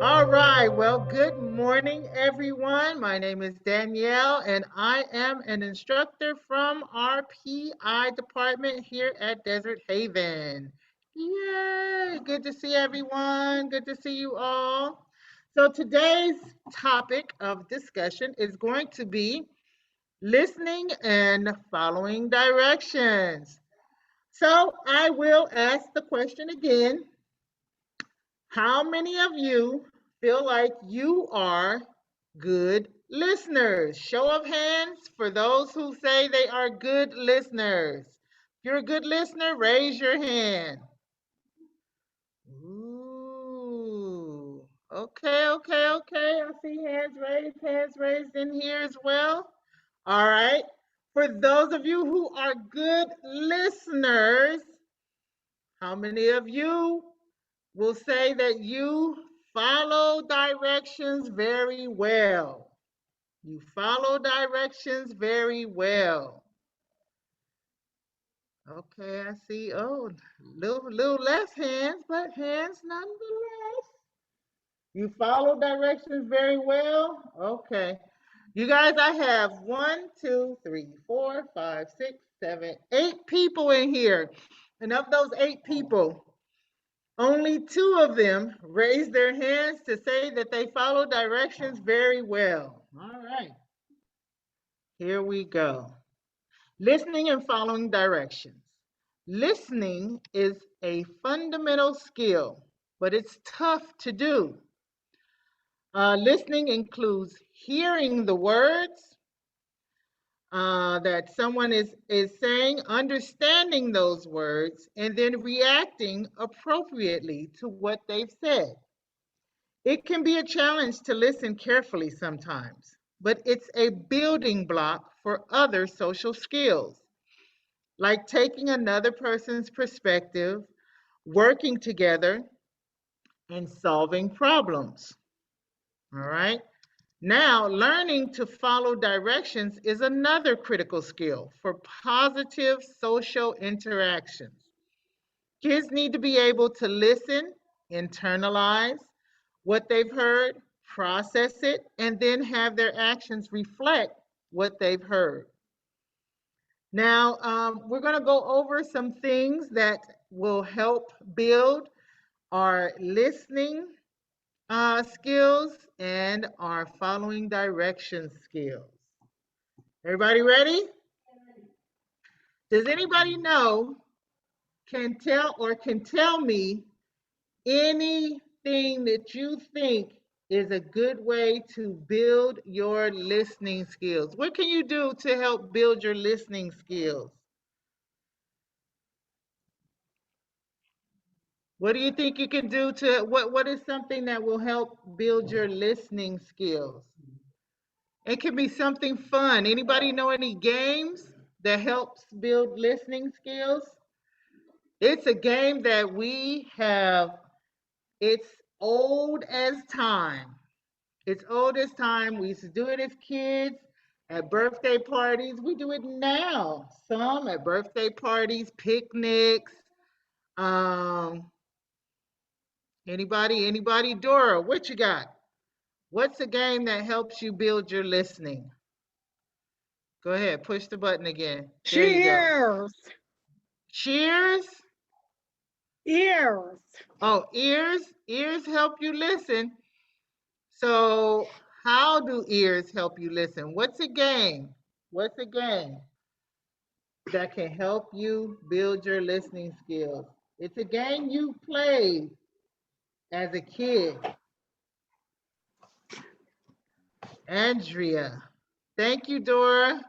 All right. Well, good morning, everyone. My name is Danielle, and I am an instructor from our PI department here at Desert Haven. Yay! Good to see everyone. Good to see you all. So, today's topic of discussion is going to be listening and following directions. So, I will ask the question again. How many of you feel like you are good listeners? Show of hands for those who say they are good listeners. If you're a good listener, raise your hand. Ooh. Okay. I see hands raised in here as well. All right. For those of you who are good listeners, how many of you will say that you follow directions very well? You follow directions very well. Okay, I see. Oh, little less hands, but hands nonetheless. You follow directions very well. Okay. You guys, I have 8 people in here. And of those 8 people, only 2 of them raised their hands to say that they follow directions very well. All right, here we go. Listening and following directions. Listening is a fundamental skill, but it's tough to do. Listening includes hearing the words that someone is saying, understanding those words, and then reacting appropriately to what they've said. It can be a challenge to listen carefully sometimes, but it's a building block for other social skills, like taking another person's perspective, working together, and solving problems. All right. Now, learning to follow directions is another critical skill for positive social interactions. Kids need to be able to listen, internalize what they've heard, process it, and then have their actions reflect what they've heard. Now, we're going to go over some things that will help build our listening skills and our following directions skills. Everybody ready? Does anybody know, can tell me anything that you think is a good way to build your listening skills? What can you do to help build your listening skills? What do you think you can do to what is something that will help build your listening skills? It can be something fun. Anybody know any games that helps build listening skills? It's a game that we have. It's old as time. It's old as time. We used to do it as kids at birthday parties. We do it now. Some at birthday parties, picnics. Um, anybody? Dora, what you got? What's a game that helps you build your listening? Go ahead, push the button again. There you go. Cheers. Cheers. Ears. Oh, ears. Ears help you listen. So, how do ears help you listen? What's a game? What's a game that can help you build your listening skills? It's a game you played as a kid. Andrea. Thank you, Dora.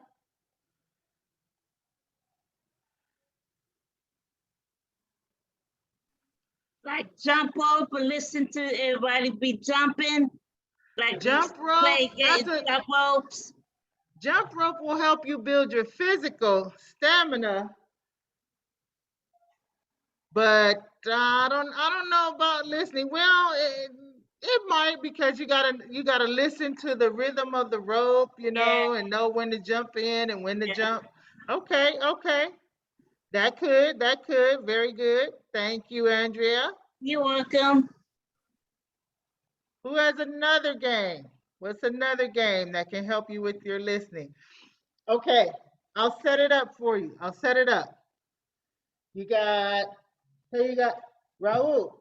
Like jump rope and listen to everybody be jumping. Like Jump rope. play jump ropes. Jump rope will help you build your physical stamina, but I don't know about listening. Well, it might, because you gotta listen to the rhythm of the rope, and know when to jump in and when to jump. Okay. That could. Very good. Thank you, Andrea. You're welcome. Who has another game? What's another game that can help you with your listening? Okay, I'll set it up for you. I'll set it up. You got, here you got, Raul,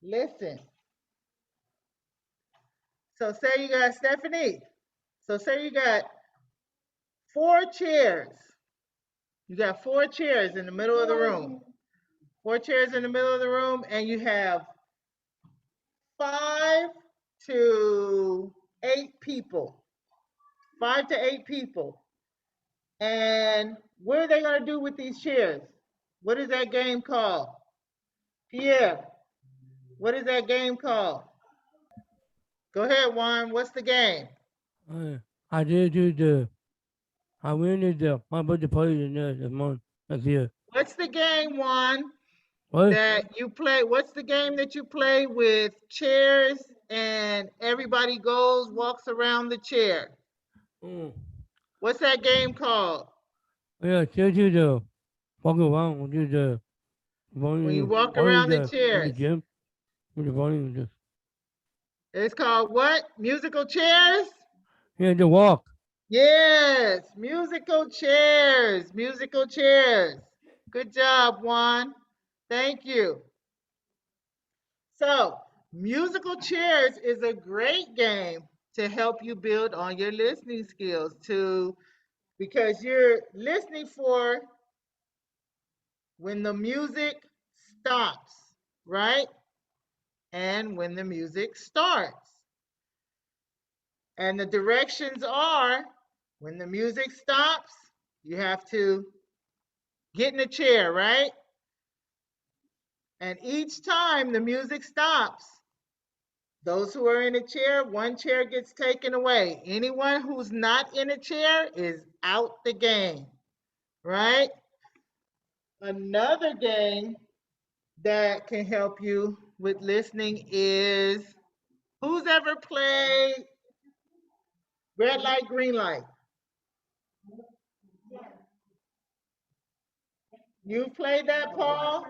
listen. So say you got Stephanie. So say you got 4 chairs. You got 4 chairs in the middle of the room. 4 chairs in the middle of the room, and you have 5 to 8 people. 5 to 8 people. And what are they going to do with these chairs? What is that game called? Pierre, what is that game called? Go ahead, Juan. What's the game? I did do the. I went the. My birthday party the month next year. What's the game, Juan, What? that you play? What's the game that you play with chairs and everybody goes, walks around the chair? What's that game called? Yeah, just do the. Walk around, do the. When you Volume, walk volume around the the in the chairs. gym. With the volume just. It's called what? Musical chairs? Yeah, the walk. Yes, musical chairs. Musical chairs. Good job, Juan. Thank you. So, musical chairs is a great game to help you build on your listening skills because you're listening for when the music stops, right? And when the music starts. And the directions are when the music stops, you have to get in a chair, right? And each time the music stops, those who are in a chair, one chair gets taken away. Anyone who's not in a chair is out the game, right? Another game that can help you with listening is, who's ever played red light, green light? You played that, Paul?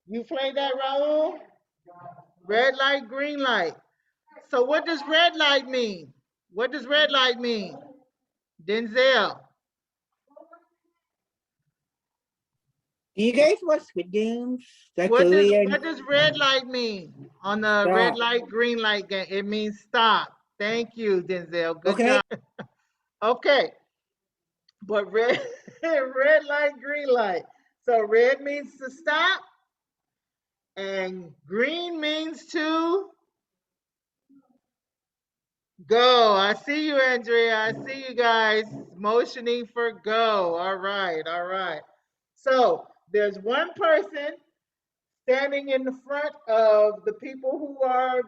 You played that, Raul? Red light, green light. So what does red light mean? What does red light mean? Denzel. Do you guys watch Squid Games? The What does Korean red light mean on the red stop. light, green light game? It means stop. Thank you, Denzel. Good Okay. job. Okay. But red red light, green light. So red means to stop, and green means to go. I see you, Andrea. I see you guys motioning for go. All right, all right. So there's one person standing in the front of the people who are,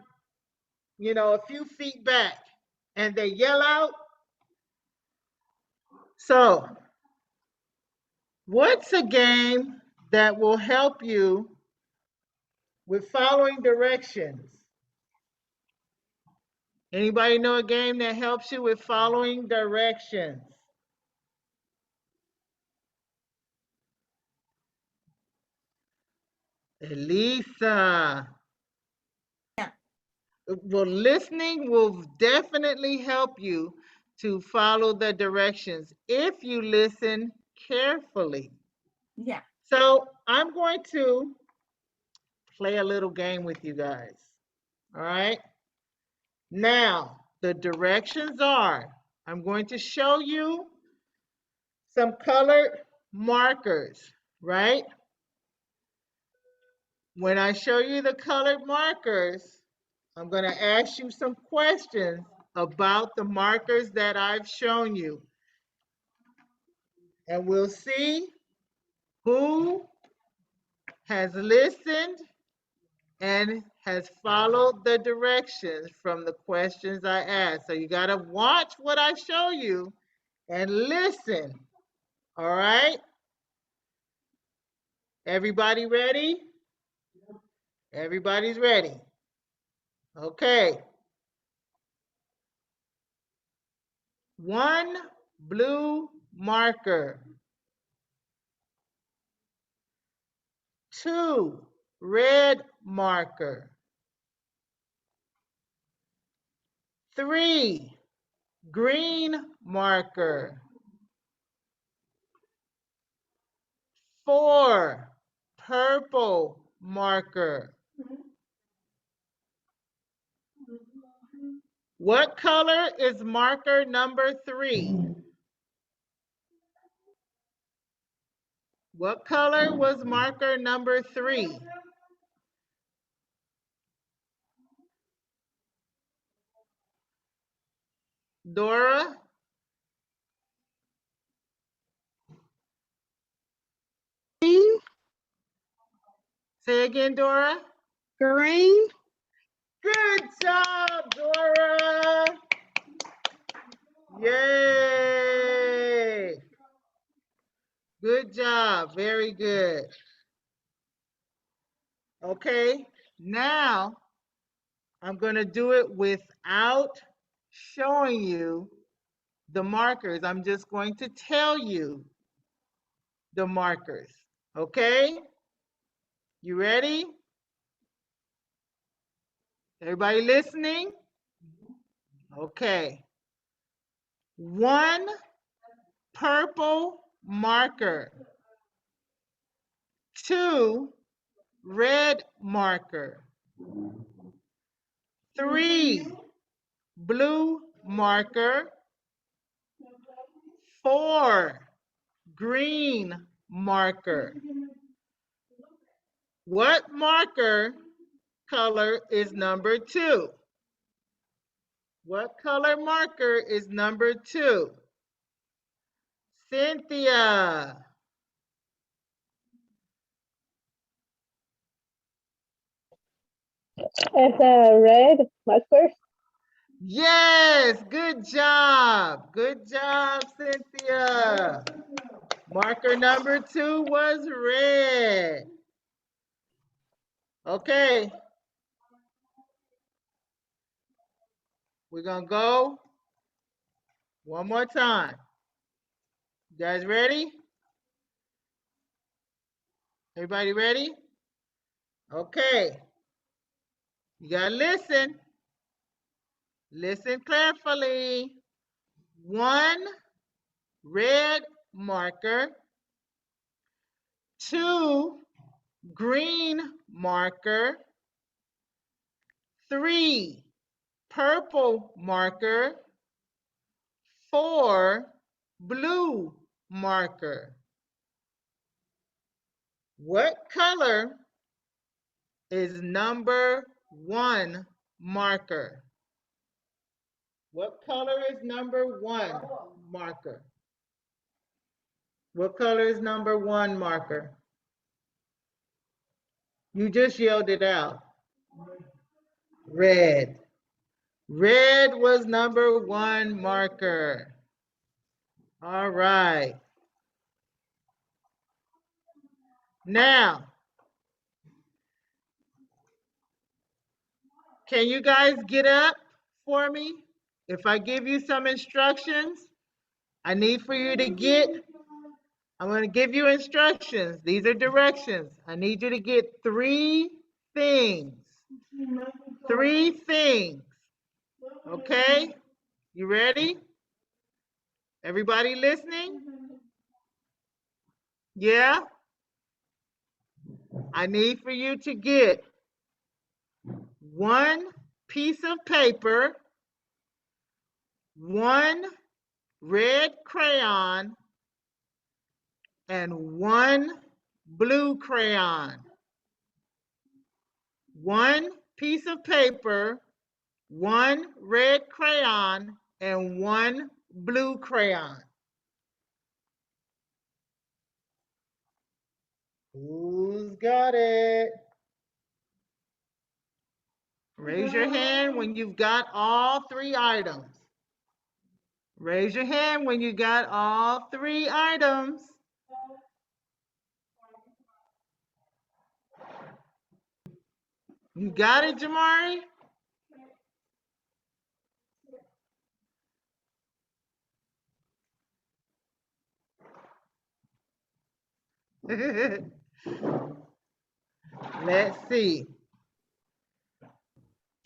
a few feet back, and they yell out. So, what's a game that will help you with following directions? Anybody know a game that helps you with following directions? Elisa. Yeah. Well, listening will definitely help you to follow the directions if you listen carefully. Yeah. So I'm going to play a little game with you guys. All right. Now, the directions are, I'm going to show you some colored markers, right? When I show you the colored markers, I'm going to ask you some questions about the markers that I've shown you. And we'll see who has listened and has followed the directions from the questions I asked. So you got to watch what I show you and listen. All right? Everybody ready? Everybody's ready. Okay. 1 blue marker. 2 red marker. 3, green marker. 4, purple marker. What color is marker number 3? What color was marker number 3? Dora? Green, Say again, Dora. green. Good job, Dora. Yay. Good job. Very good. Okay, now I'm going to do it without showing you the markers. I'm just going to tell you the markers. Okay? You ready? Everybody listening? Okay. 1 purple marker. 2 red marker. 3 blue marker. 4 green marker. What marker color is number 2? What color marker is number 2? Cynthia. It's a red marker. Yes, good job. Good job, Cynthia. Marker number 2 was red. Okay. We're going to go one more time. You guys ready? Everybody ready? Okay. You got to listen. Listen carefully. 1 red marker. 2 green marker. 3 purple marker. 4 blue marker. What color is number 1 marker? What color is number 1 marker? What color is number 1 marker? You just yelled it out. Red. Red was number 1 marker. All right. Now, can you guys get up for me? If I give you some instructions, I need for you to get, I'm going to give you instructions. These are directions. I need you to get 3 things. 3 things. Okay? You ready? Everybody listening? Yeah? I need for you to get 1 piece of paper, 1 red crayon, and 1 blue crayon. 1 piece of paper, 1 red crayon, and 1 blue crayon. Who's got it? Raise your hand when you've got all 3 items. Raise your hand when you got all 3 items. You got it, Jamari? Let's see.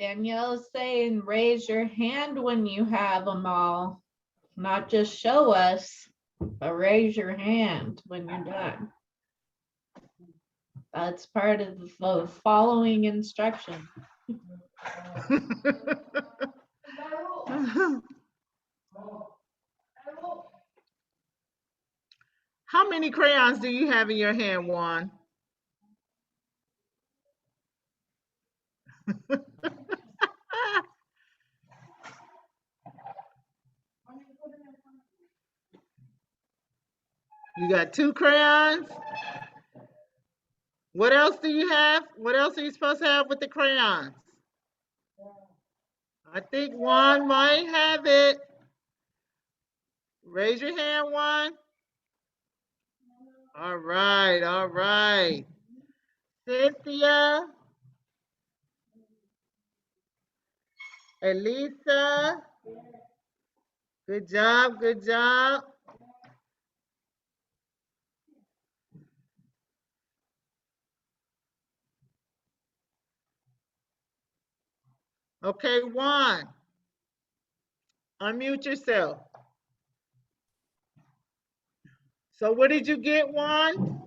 Danielle's saying raise your hand when you have them all. Not just show us, but raise your hand when you're done. That's part of the following instruction. How many crayons do you have in your hand, Juan? You got 2 crayons? What else do you have? What else are you supposed to have with the crayons? I think Juan might have it. Raise your hand, Juan. All right, all right. Cynthia. Elisa. Good job, good job. Okay, Juan. Unmute yourself. So what did you get, Juan?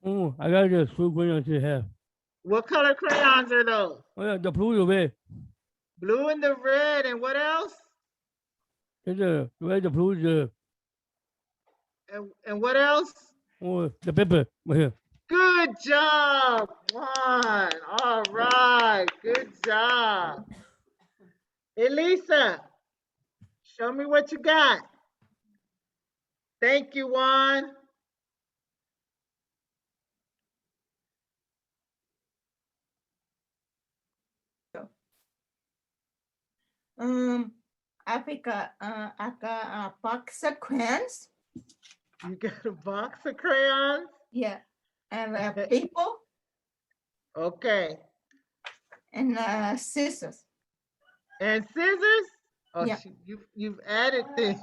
Oh, I got the two crayons you have. What color crayons are those? Oh, yeah, the blue, the red. Blue and the red, and what else? It's the red, the blue, the And what else? the pepper right here. Good job, Juan. All right, good job. Elisa, show me what you got. Thank you, Juan. I got a box of crayons. You got a box of crayons? Yeah. And paper Okay. and scissors. And scissors? Oh, Yeah. you've added things.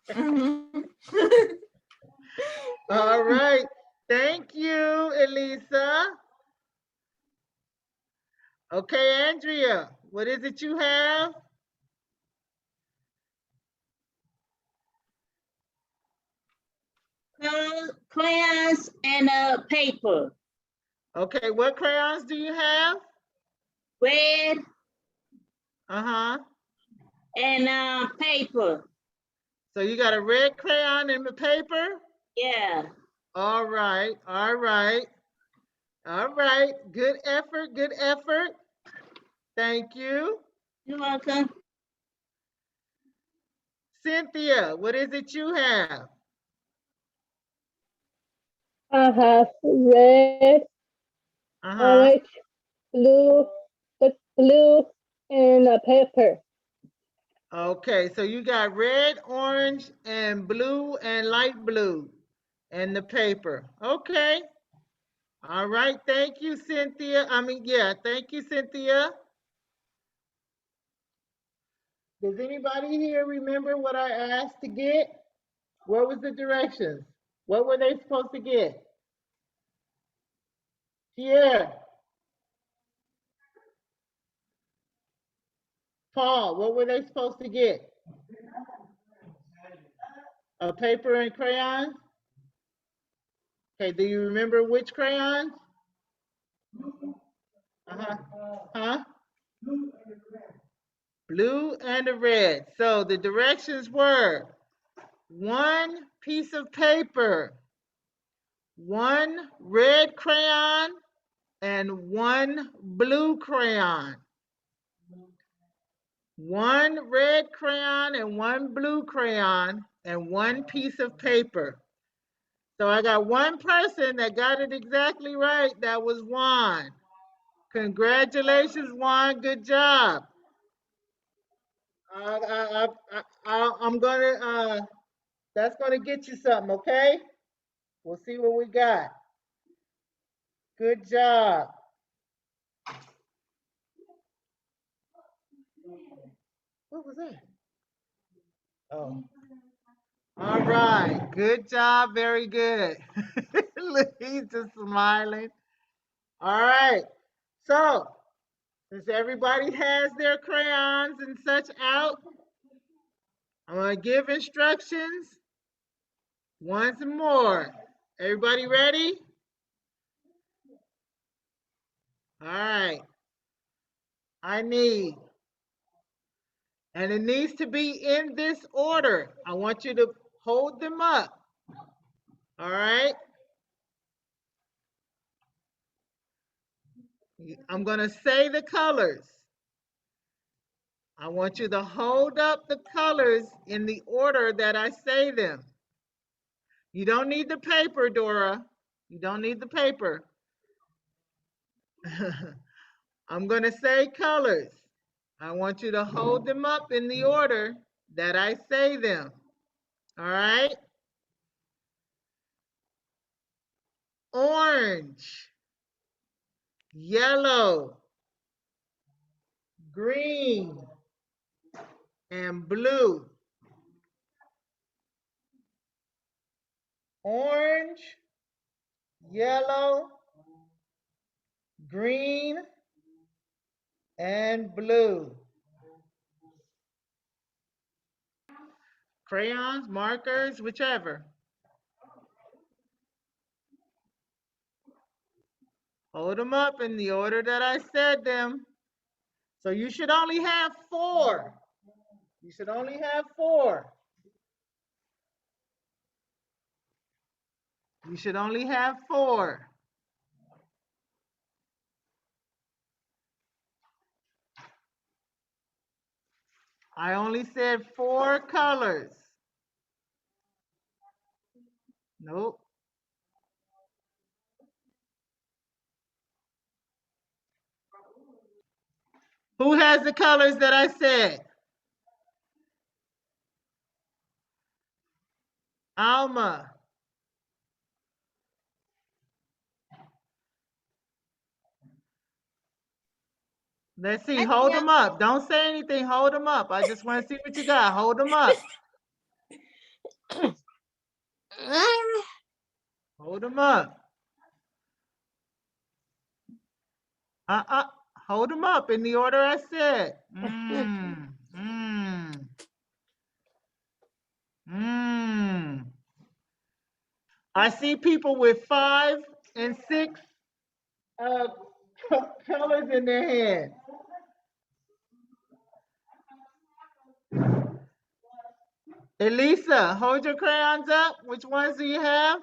Mhm. All right. Thank you, Elisa. Okay, Andrea, what is it you have? Crayons and paper. Okay, what crayons do you have? Red Uh-huh. and paper. So you got a red crayon and the paper? Yeah. All right, all right. All right, good effort, good effort. Thank you. You're welcome. Cynthia, what is it you have? I have red, Uh-huh. orange, blue, blue, and a pepper. Okay, so you got red, orange, and blue, and light blue, and the paper. Okay. All right, thank you, Cynthia. Thank you, Cynthia. Does anybody here remember what I asked to get? What was the directions? What were they supposed to get? Pierre. Paul, what were they supposed to get? A paper and crayons? Okay, do you remember which crayons? Uh-huh. Huh? Blue and a red. So the directions were 1 piece of paper, 1 red crayon, and 1 blue crayon. 1 red crayon and 1 blue crayon and 1 piece of paper. So I got 1 person that got it exactly right. That was Juan. Congratulations, Juan. Good job. I'm gonna, that's gonna get you something, okay? We'll see what we got. Good job. What was that? Oh. All right. Good job. Very good. Look, he's just smiling. All right. So Since everybody has their crayons and such out, I'm going to give instructions once more. Everybody ready? All right. I need, and it needs to be in this order. I want you to hold them up. All right. I'm going to say the colors. I want you to hold up the colors in the order that I say them. You don't need the paper, Dora. You don't need the paper. I'm going to say colors. I want you to hold them up in the order that I say them. All right? Orange, yellow, green, and blue. Orange, yellow, green, and blue. Crayons, markers, whichever. Hold them up in the order that I said them. So you should only have 4. You should only have 4. You should only have 4. I only said 4 colors. Nope. Who has the colors that I said? Alma. Let's see. Hold them up. Don't say anything. Hold them up. I just want to see what you got. Hold them up. Hold them up. Hold them up in the order I said. I see people with 5 and 6 colors in their hand. Elisa, hold your crayons up. Which ones do you have?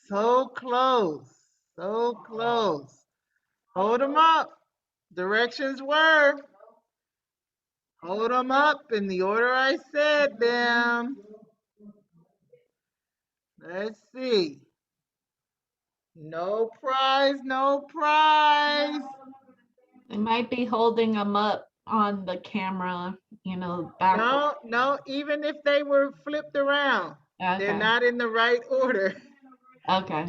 So close. So close. Hold them up. Directions were, hold them up in the order I said them. Let's see. No prize, no prize. They might be holding them up on the camera, back. No, even if they were flipped around, they're Okay. not in the right order. Okay.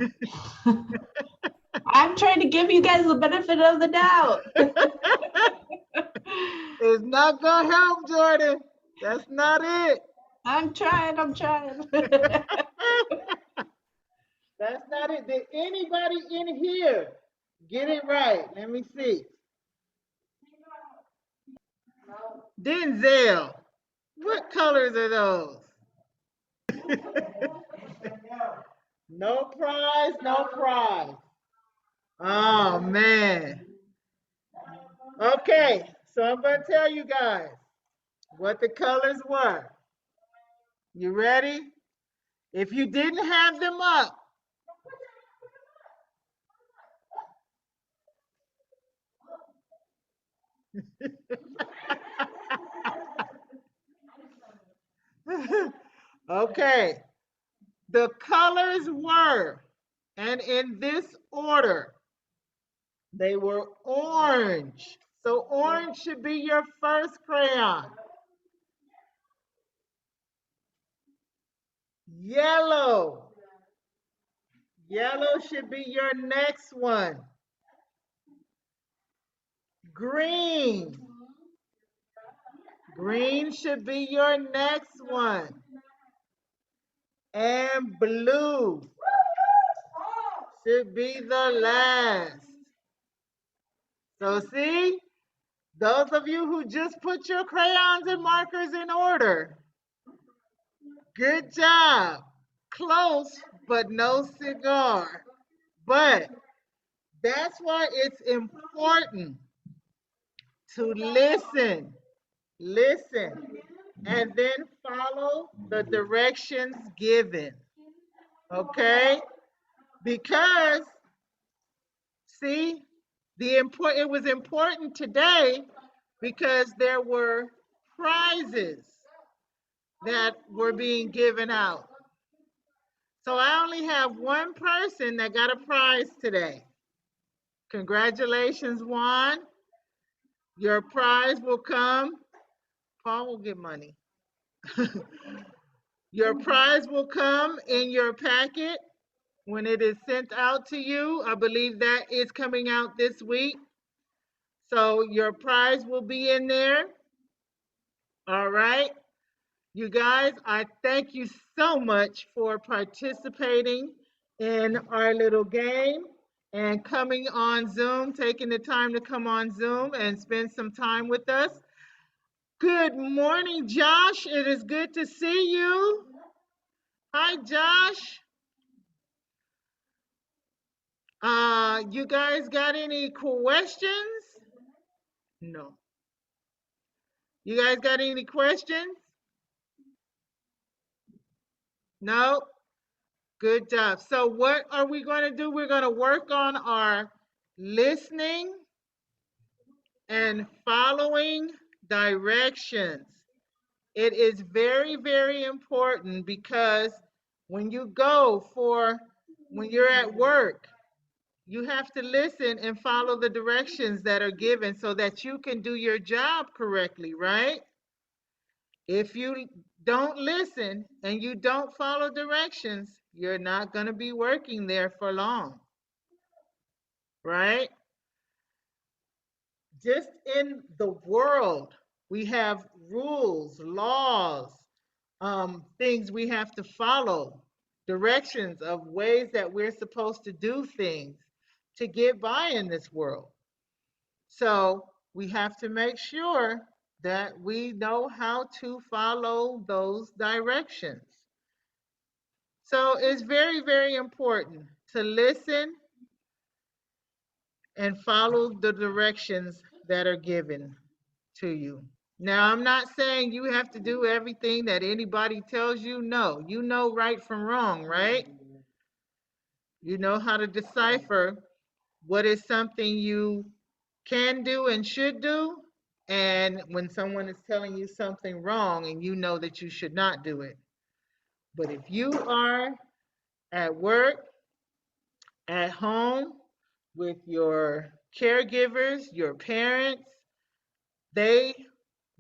I'm trying to give you guys the benefit of the doubt. It's not gonna help, Jordan. That's not it. I'm trying. That's not it. Did anybody in here get it right? Let me see. Denzel, what colors are those? No prize, no prize. Oh, man. Okay, so I'm going to tell you guys what the colors were. You ready? If you didn't have them up, okay, the colors were, and in this order, they were orange. So orange should be your first crayon. Yellow. Yellow should be your next one. Green. Green should be your next one. And blue should be the last. So see, those of you who just put your crayons and markers in order, good job. Close, but no cigar. But that's why it's important to listen, and then follow the directions given. Okay? Because, see, it was important today because there were prizes that were being given out. So I only have one person that got a prize today. Congratulations, Juan. Your prize will come. Paul will get money. Your prize will come in your packet when it is sent out to you. I believe that is coming out this week. So your prize will be in there. All right. You guys, I thank you so much for participating in our little game and coming on Zoom, taking the time to come on Zoom and spend some time with us. Good morning, Josh. It is good to see you. Hi, Josh. You guys got any questions? No. You guys got any questions? No? Good job. So what are we going to do? We're going to work on our listening and following directions. It is very, very important because when you're at work, you have to listen and follow the directions that are given so that you can do your job correctly, right? If you don't listen and you don't follow directions, you're not going to be working there for long, right? Just in the world, we have rules, laws, things we have to follow, directions of ways that we're supposed to do things to get by in this world. So we have to make sure that we know how to follow those directions. So it's very, very important to listen and follow the directions that are given to you. Now, I'm not saying you have to do everything that anybody tells you. No, you know right from wrong, right? You know how to decipher what is something you can do and should do, and when someone is telling you something wrong and you know that you should not do it. But if you are at work, at home, with your caregivers, your parents, they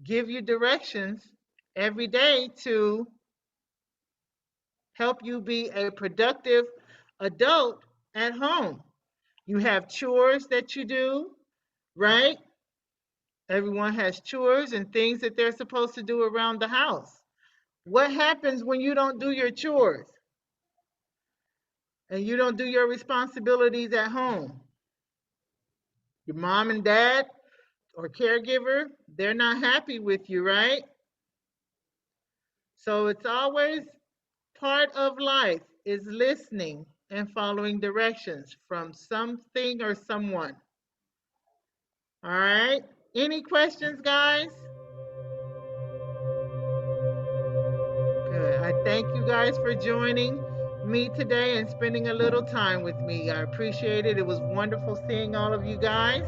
give you directions every day to help you be a productive adult at home. You have chores that you do, right? Everyone has chores and things that they're supposed to do around the house. What happens when you don't do your chores and you don't do your responsibilities at home? Your mom and dad or caregiver, they're not happy with you, right? So it's always part of life is listening and following directions from something or someone. All right. Any questions, guys? Good. I thank you guys for joining me today and spending a little time with me. I appreciate it. It was wonderful seeing all of you guys.